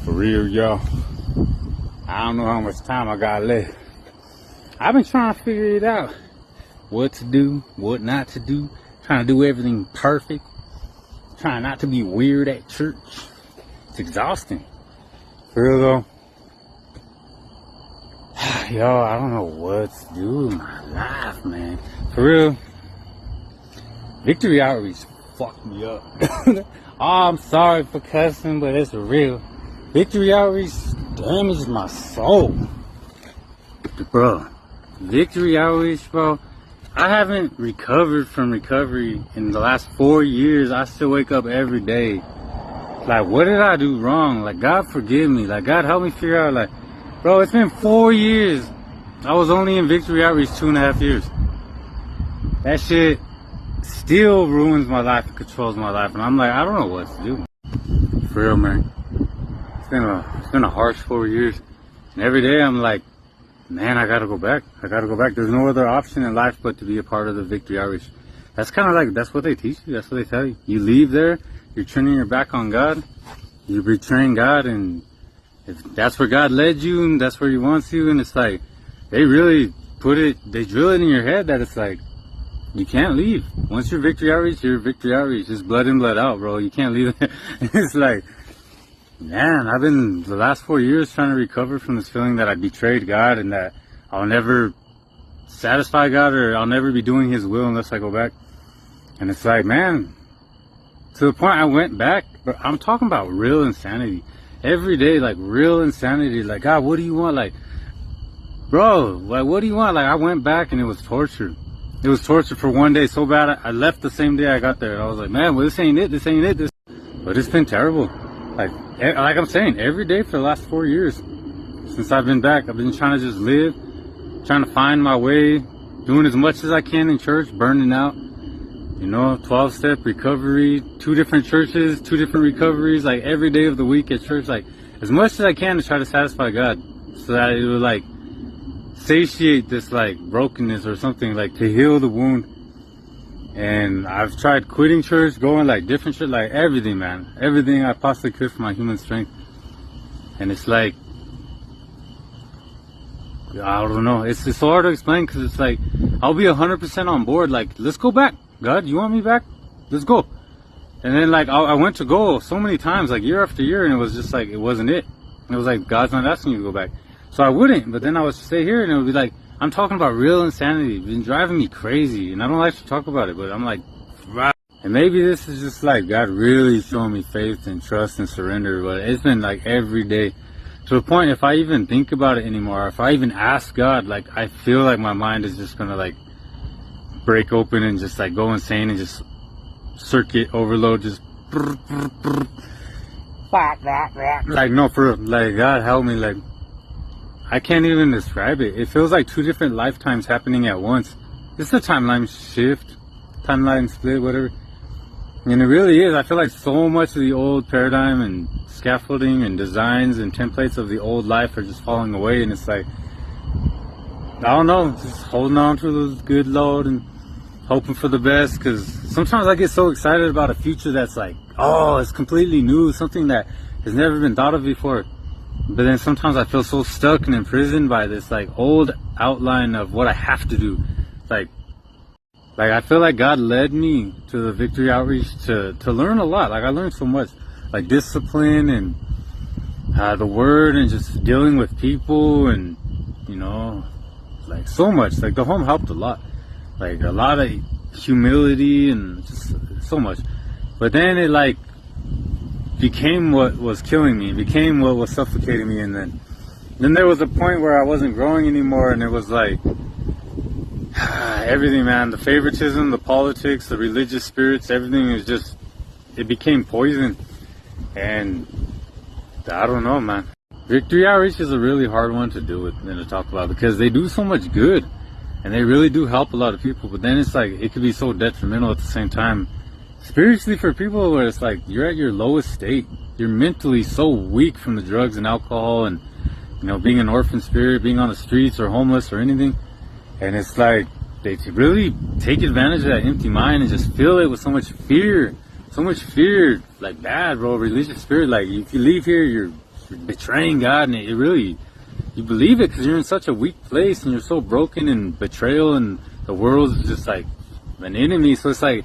For real, y'all. I don't know how much time I got left. I've been trying to figure it out. What to do, what not to do. Trying to do everything perfect. Trying not to be weird at church. It's exhausting. For real though. Yo, I don't know what to do with my life, man. For real. Victory Outreach fucked me up. Oh, I'm sorry for cussing, but it's real. Victory Outreach damaged my soul. Bro, Victory Outreach, bro. I haven't recovered from recovery in the last 4 years. I still wake up every day. Like, what did I do wrong? Like, God forgive me. Like, God help me figure out, like, bro, it's been 4 years. I was only in Victory Outreach 2.5 years. That shit still ruins my life and controls my life. And I'm like, I don't know what to do. For real, man. It's been a harsh 4 years. And every day I'm like, man, I gotta go back. I gotta go back. There's no other option in life but to be a part of the Victory Outreach. That's kind of like, that's what they teach you. That's what they tell you. You leave there, you're turning your back on God. You're betraying God, and if that's where God led you and that's where He wants you, and it's like, they really they drill it in your head that it's like, you can't leave. Once you're Victory Outreach, you're Victory Outreach. It's blood in, blood out, bro. You can't leave it. It's like, man, I've been the last 4 years trying to recover from this feeling that I betrayed God and that I'll never satisfy God, or I'll never be doing His will unless I go back. And it's like, man, to the point I went back, but I'm talking about real insanity. Every day, like real insanity. Like, God, what do you want? Like, bro, like, what do you want? Like, I went back and it was torture. It was torture for 1 day so bad. I left the same day I got there. I was like, man, well, this ain't it. This ain't it. But it's been terrible. Like I'm saying, every day for the last 4 years, since I've been back, I've been trying to just live, trying to find my way, doing as much as I can in church, burning out, 12-step recovery, 2 different churches, 2 different recoveries, like every day of the week at church, like as much as I can to try to satisfy God, so that it would like satiate this like brokenness or something, like to heal the wound. And I've tried quitting church, going like different shit, like everything, man. Everything I possibly could for my human strength. And it's like, I don't know. It's so hard to explain because it's like, I'll be 100% on board. Like, let's go back. God, you want me back? Let's go. And then like, I went to go so many times, like year after year, and it was just like, it wasn't it. It was like, God's not asking you to go back. So I wouldn't, but then I would stay here and it would be like, I'm talking about real insanity. It's been driving me crazy, and I don't like to talk about it, but I'm like, right. And maybe this is just like God really showing me faith and trust and surrender, but it's been like every day to the point, if I even think about it anymore, if I even ask God, like I feel like my mind is just gonna like break open and just like go insane and just circuit overload, just like, no, for real, like God help me, like I can't even describe it. It feels like 2 different lifetimes happening at once. It's a timeline shift, timeline split, whatever. And it really is. I feel like so much of the old paradigm and scaffolding and designs and templates of the old life are just falling away. And it's like, I don't know, just holding on to the good Lord and hoping for the best. Because sometimes I get so excited about a future that's like, oh, it's completely new, something that has never been thought of before. But then sometimes I feel so stuck and imprisoned by this like old outline of what I have to do. Like I feel like God led me to the Victory Outreach to learn a lot. Like I learned so much, like discipline and the word and just dealing with people and, like so much. Like the home helped a lot. Like a lot of humility and just so much. But then it like became what was killing me, became what was suffocating me, and then there was a point where I wasn't growing anymore, and it was like everything, man, the favoritism, the politics, the religious spirits, everything is just, it became poison. And I don't know, man. Victory Outreach is a really hard one to do with and to talk about, because they do so much good and they really do help a lot of people, but then it's like it could be so detrimental at the same time spiritually for people, where it's like you're at your lowest state, you're mentally so weak from the drugs and alcohol and being an orphan spirit, being on the streets or homeless or anything, and it's like they really take advantage of that empty mind and just fill it with so much fear, like bad, bro, religious spirit. Like if you leave here, you're betraying God, and it really, you believe it because you're in such a weak place and you're so broken and betrayal, and the world's just like an enemy. So it's like,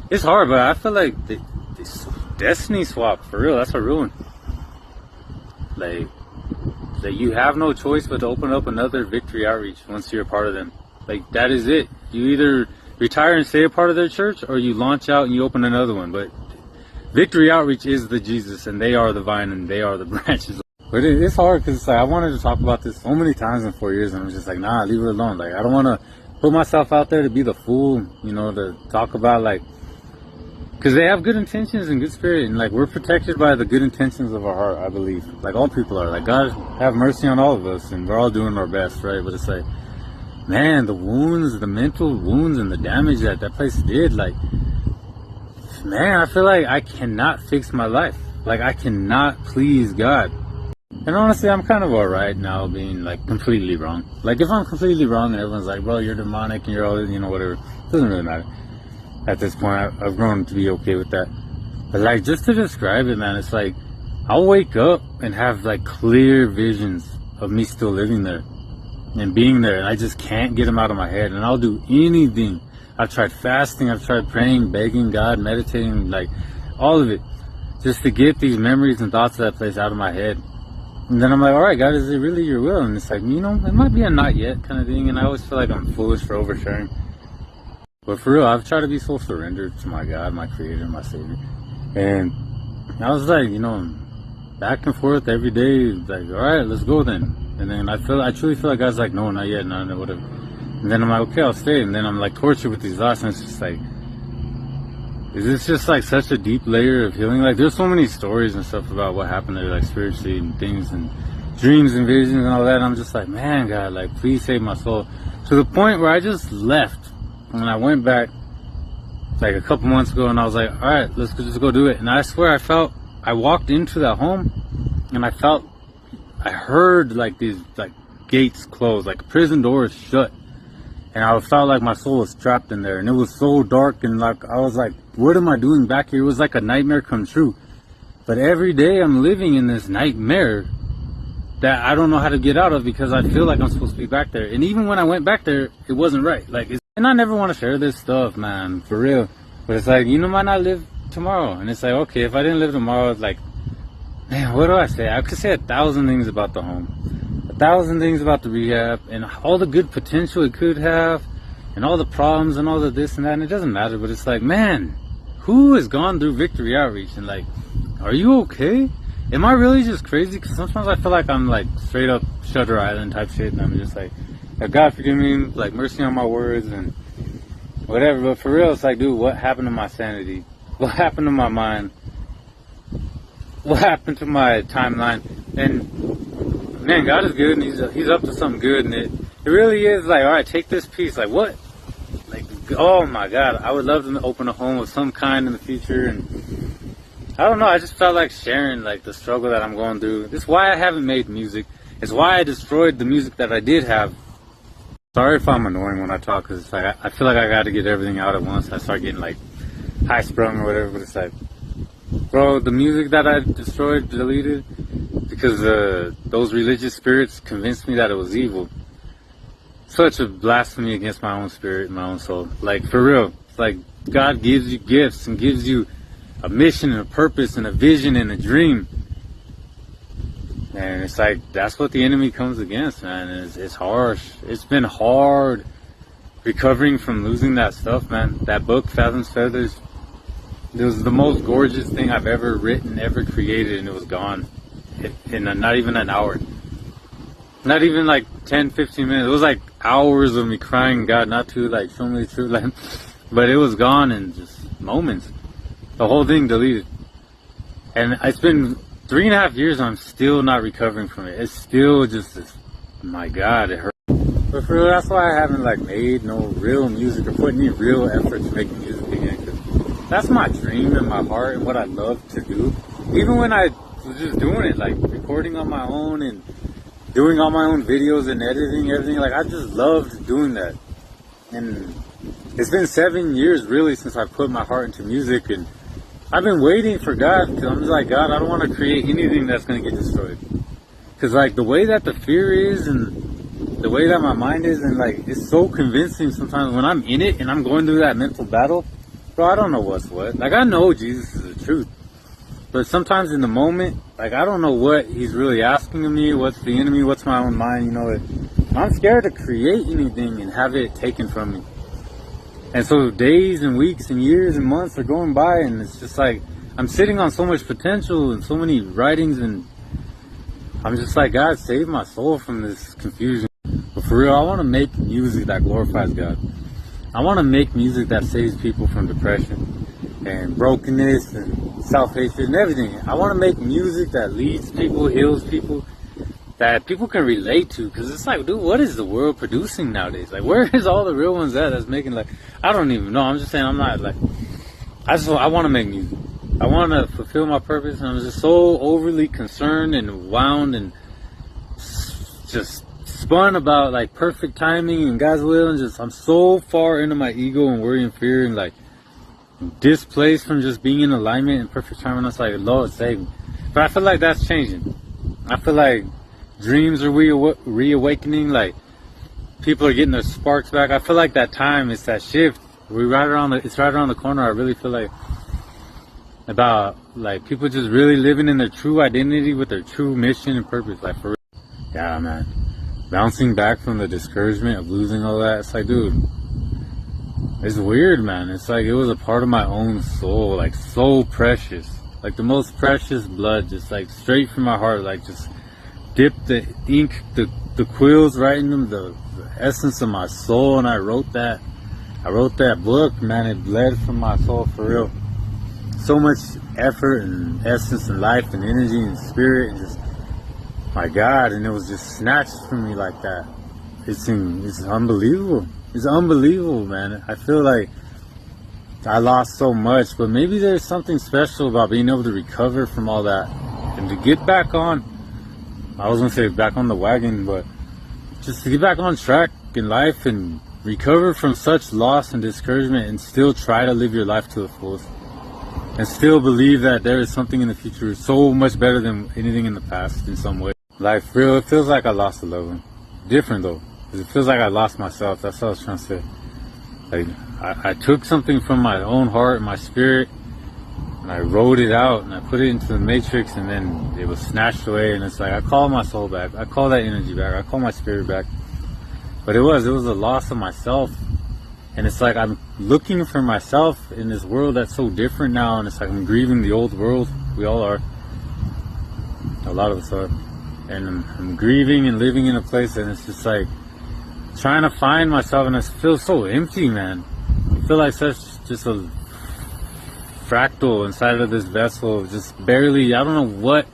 it's hard, but I feel like this destiny swap, for real, that's a real one. Like, that you have no choice but to open up another Victory Outreach once you're a part of them. Like, that is it. You either retire and stay a part of their church, or you launch out and you open another one. But Victory Outreach is the Jesus, and they are the vine and they are the branches. But it's hard because it's like, I wanted to talk about this so many times in 4 years, and I'm just like, nah, leave it alone. Like, I don't want to put myself out there to be the fool, you know, to talk about, like, because they have good intentions and good spirit, and like, we're protected by the good intentions of our heart, I believe. Like, all people are. Like, God have mercy on all of us, and we're all doing our best, right? But it's like, man, the wounds, the mental wounds and the damage that place did, like, man, I feel like I cannot fix my life. Like, I cannot please God. And honestly, I'm kind of alright now being, like, completely wrong. Like, if I'm completely wrong and everyone's like, bro, you're demonic and you're all, you know, whatever, it doesn't really matter. At this point, I've grown to be okay with that. But, like, just to describe it, man, it's like, I'll wake up and have, like, clear visions of me still living there and being there, and I just can't get them out of my head, and I'll do anything. I've tried fasting, I've tried praying, begging God, meditating, like, all of it, just to get these memories and thoughts of that place out of my head. And then I'm like, alright, God, is it really your will? And it's like, you know, it might be a not yet kind of thing, and I always feel like I'm foolish for oversharing. But for real, I've tried to be so surrendered to my God, my Creator, my Savior. And I was like, you know, back and forth every day, like, alright, let's go then. And then I truly feel like God's like, no, not yet, no, whatever. And then I'm like, okay, I'll stay. And then I'm like tortured with these thoughts, and it's just like, is this just like such a deep layer of healing? Like, there's so many stories and stuff about what happened there, like spiritually and things and dreams and visions and all that. And I'm just like, man, God, like, please save my soul. To the point where I just left. And I went back like a couple months ago, and I was like, all right, let's just go do it. And I swear I walked into that home, and I heard like these like gates close, like prison doors shut. And I felt like my soul was trapped in there, and it was so dark, and like, I was like, what am I doing back here? It was like a nightmare come true. But every day I'm living in this nightmare that I don't know how to get out of, because I feel like I'm supposed to be back there. And even when I went back there, it wasn't right. Like, and I never want to share this stuff, man, for real. But it's like, you know, might not live tomorrow. And it's like, okay, if I didn't live tomorrow, it's like, man, what do I say? I could say 1,000 things about the home, 1,000 things about the rehab, and all the good potential it could have, and all the problems and all the this and that, and it doesn't matter. But it's like, man, who has gone through Victory Outreach, and like, are you okay? Am I really just crazy? Because sometimes I feel like I'm like straight up Shutter Island type shit, and I'm just like, God forgive me, like, mercy on my words and whatever. But for real, it's like, dude, what happened to my sanity? What happened to my mind? What happened to my timeline? And man, God is good, and he's up to something good, and it really is like, all right, take this piece. Like, what? Like, oh my God, I would love to open a home of some kind in the future. And I don't know, I just felt like sharing like the struggle that I'm going through. This is why I haven't made music. It's why I destroyed the music that I did have. Sorry if I'm annoying when I talk, because it's like, I feel like I got to get everything out at once. I start getting like high sprung or whatever, but it's like, bro, the music that I destroyed, deleted, because those religious spirits convinced me that it was evil. Such a blasphemy against my own spirit and my own soul. Like, for real. It's like, God gives you gifts and gives you a mission and a purpose and a vision and a dream. And it's like, that's what the enemy comes against, man. It's harsh. It's been hard recovering from losing that stuff, man. That book, Fathoms Feathers, it was the most gorgeous thing I've ever written, ever created, and it was gone in not even an hour. Not even like 10, 15 minutes. It was like hours of me crying God not to like show me the truth. Like, but it was gone in just moments. The whole thing deleted. And it's been 3.5 years and I'm still not recovering from it. It's still just this, my God, it hurts. But for real, that's why I haven't like made no real music or put any real effort to make music again. 'Cause that's my dream in my heart and what I love to do. Even when I was just doing it, like recording on my own and doing all my own videos and editing everything, like I just loved doing that. And it's been 7 years really since I put my heart into music, and I've been waiting for God, because I'm just like, God, I don't want to create anything that's going to get destroyed. Because, like, the way that the fear is and the way that my mind is, and, like, it's so convincing sometimes when I'm in it and I'm going through that mental battle, bro, I don't know what's what. Like, I know Jesus is the truth. But sometimes in the moment, like, I don't know what he's really asking of me, what's the enemy, what's my own mind, you know. I'm scared to create anything and have it taken from me. And so days and weeks and years and months are going by, and it's just like, I'm sitting on so much potential and so many writings, and I'm just like, God, save my soul from this confusion. But for real, I want to make music that glorifies God. I want to make music that saves people from depression and brokenness and self-hatred and everything. I want to make music that leads people, heals people, that people can relate to. Because it's like, dude, what is the world producing nowadays? Like, where is all the real ones at that's making, like, I don't even know. I'm just saying, I'm not, like, I want to make music. I want to fulfill my purpose, and I'm just so overly concerned and wound and just spun about, like, perfect timing and God's will, and just, I'm so far into my ego and worry and fear and, like, displaced from just being in alignment and perfect timing. It's like, Lord, save me. But I feel like that's changing. I feel like dreams are reawakening, like, people are getting their sparks back. I feel like that time, it's that shift. It's right around the corner. I really feel like about, like, people just really living in their true identity with their true mission and purpose. Like, for real. Yeah, man. Bouncing back from the discouragement of losing all that. It's like, dude, it's weird, man. It's like it was a part of my own soul, like, so precious. Like, the most precious blood, just, like, straight from my heart. Like, just dipped the ink, the quills right in them, the essence of my soul, and I wrote that book, man. It bled from my soul, for real. So much effort and essence and life and energy and spirit, and just, my God, and it was just snatched from me like that. It's unbelievable. It's unbelievable, man. I feel like I lost so much, but maybe there's something special about being able to recover from all that and to get back on, I was gonna say back on the wagon, but just to get back on track in life and recover from such loss and discouragement, and still try to live your life to the fullest, and still believe that there is something in the future so much better than anything in the past in some way. Life, real, it feels like I lost a loved one. Different though, because it feels like I lost myself. That's what I was trying to say. Like, I took something from my own heart and my spirit, and I wrote it out, and I put it into the matrix, and then it was snatched away. And it's like, I call my soul back, I call that energy back, I call my spirit back. But it was a loss of myself. And it's like, I'm looking for myself in this world that's so different now, and it's like I'm grieving the old world. We all are. A lot of us are. And I'm grieving and living in a place, and it's just like trying to find myself, and it feels so empty, man. I feel like such just a fractal inside of this vessel, just barely, I don't know what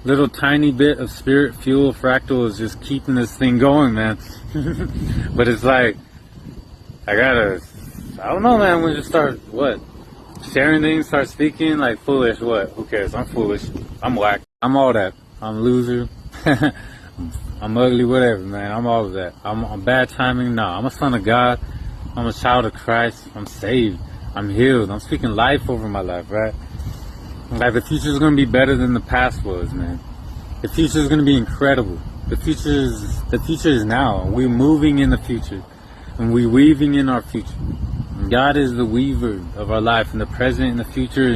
little tiny bit of spirit fuel fractal is just keeping this thing going, man. But it's like, I don't know, man. We just start, sharing things, start speaking, like, foolish, who cares? I'm foolish, I'm whack, I'm all that, I'm a loser, I'm ugly, whatever, man. I'm all of that. I'm bad timing. No, I'm a son of God. I'm a child of Christ. I'm saved. I'm healed. I'm speaking life over my life, right? Like, the future is going to be better than the past was, man. The future is going to be incredible. The future is now. We're moving in the future, and we're weaving in our future. And God is the weaver of our life, in the present and the future,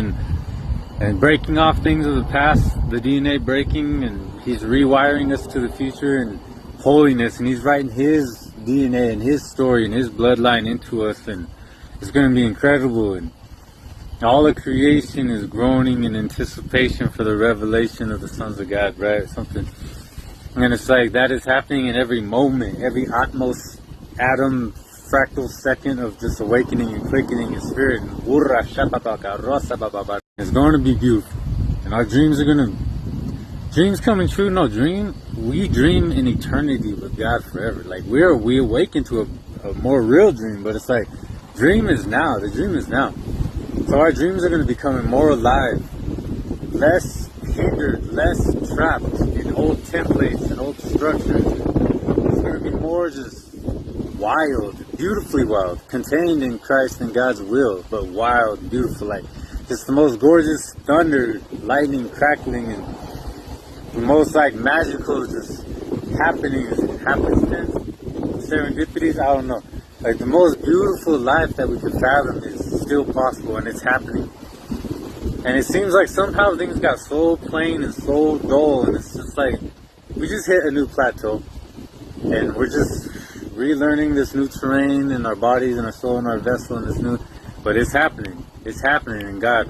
and breaking off things of the past, the DNA breaking, and He's rewiring us to the future and holiness, and He's writing His DNA and His story and His bloodline into us, and it's going to be incredible. And all of creation is groaning in anticipation for the revelation of the sons of God, right? Something. And it's like that is happening in every moment, every utmost atom, fractal second of just awakening and quickening in spirit. It's going to be beautiful. And our dreams are going to... Dreams coming true? No, we dream in eternity with God forever. Like, we awaken to a more real dream, but it's like, dream is now. The dream is now. So our dreams are going to be becoming more alive, less hindered, less trapped in old templates and old structures. It's going to be more just wild, beautifully wild, contained in Christ and God's will, but wild and beautiful, like Just the most gorgeous thunder, lightning crackling, and the most like magical just happenings, happenstance, serendipities, I don't know. Like the most beautiful life that we could fathom is still possible, and it's happening. And it seems like somehow things got so plain and so dull, and it's just like we just hit a new plateau, and we're just relearning this new terrain in our bodies and our soul and our vessel and this new, but it's happening. It's happening in God.